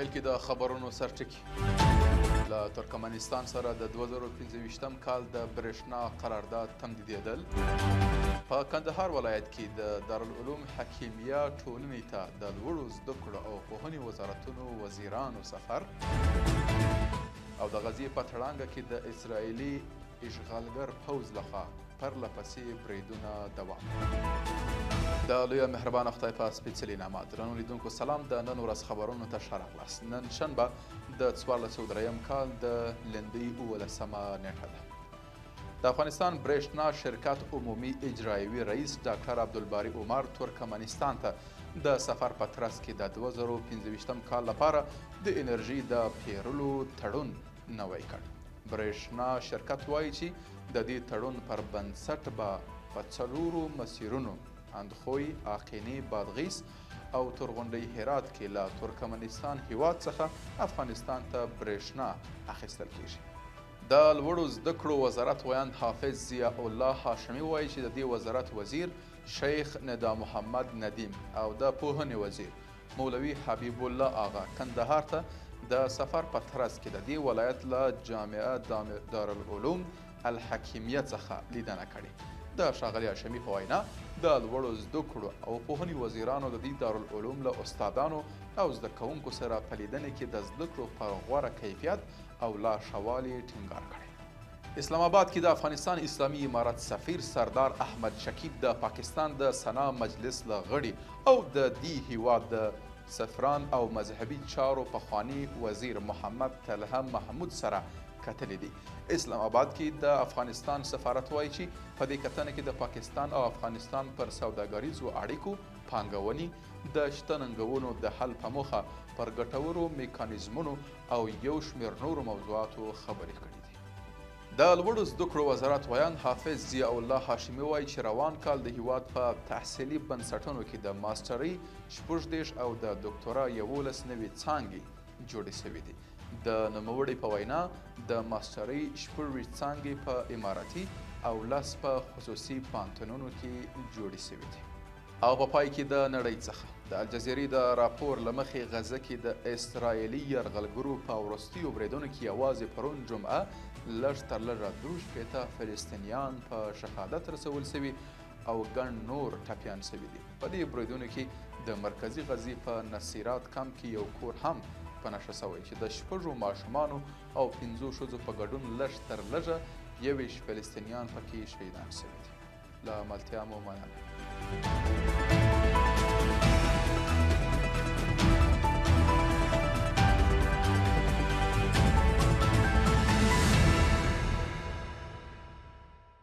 پیل کې د خبرونو سرټکي. له ترکمنستان سره د 2025 کال د برېښنا قرارداد تمدیدېدل. په کندهار ولایت کې د دارالعلوم حکیمیه ټولنې ته د لوړو زده کړو او پوهنې وزارتونو وزیرانو سفر. او د غزې په تړانګه کې د اسرائیلي اشغالګر پوځ لخوا پرله پسې بریدونه دوام. د لویه مهربانه خدای په سپېڅلي نامه درنو لیدونکو سلام. د نن ورځ خبرونو ته ښه راغلاست. نن شنبه د 1403 کال د لندۍ 19مه نیټه ده. د افغانستان برېښنا شرکت عمومي اجرایوي رئیس ډاکټر عبدالباري عمر ترکمنستان ته د سفر په ترڅ کې د 2025 کال لپاره د انرژي د پیرلو تړون نوی کړ. برېښنا شرکت وایي چې د دې تړون پر بنسټ به په 4 مسیرونو اندخوی، آقینې، بادغیس او تورغونډۍ هرات کې له ترکمنستان هیواد څخه افغانستان ته برېښنا اخیستل کیږي. د لوړو زده کړو وزارت ویاند حافظ ضیاء الله هاشمي وایي چې د دې وزارت وزیر شیخ ندا محمد ندیم او د پوهنې وزیر مولوي حبیب الله آغا کندهار ته د سفر په ترڅ کې د دې ولایت له جامعه دارالعلوم الحکیمیه څخه لیدنه کړې. د ښاغلي هاشمي په وینا د لوړو زده کړو او پوهنې وزیرانو د دې دارالعلوم له استادانو او زده کوونکو سره په لیدنې کې د زده کړو پر غوره کیفیت او لا ښه والي ټینګار کړی. اسلام آباد کې د افغانستان اسلامي امارت سفیر سردار احمد شکیب د پاکستان د سنا مجلس له غړي او د دې هیواد د سفران او مذهبي چارو پخوانی وزیر محمد طلحه محمود سره کتلې دي. اسلام آباد کې د افغانستان سفارت وایي چې په دې کتنه کې د پاکستان او افغانستان پر سوداګریزو اړیکو، پانګونې، د شته ننګونو د حل په موخه پر ګټورو میکانیزمونو او یو شمېر نورو موضوعاتو خبرې کړې دي. د لوړو زده کړو وزارت ویاند حافظ ضیاء الله هاشمي وایي چې روان کال د هیواد په تحصیلي بنسټونو کې د ماسټرۍ 26 او د ډاکټرا 11 نوې څانګې جوړې شوې دي. د نوموړي په وینا د ماسټرۍ 26 څانګې په اماراتي او 10 په خصوصي پوهنتونونو کې جوړې شوې دي. او په پای کې د نړۍ څخه د الجزیرې د راپور له مخې غزه کې د اسرائیلي یرغلګرو په وروستیو بریدونو کې یوازې پرون جمعه لږ تر لږه 2 فلسطینیان په شهادت رسول سوي او ګڼ نور ټپیان سوي دي. په دې بریدونو کې د مرکزي غزې په نصیرات کمپ کې یو کور هم په نښه سوی چې د 6 ماشومانو او 5 ښځو په ګډون لږ تر لږه 21 فلسطینیان پکې شهیدان سوي دي. له ملتیا مو مننه.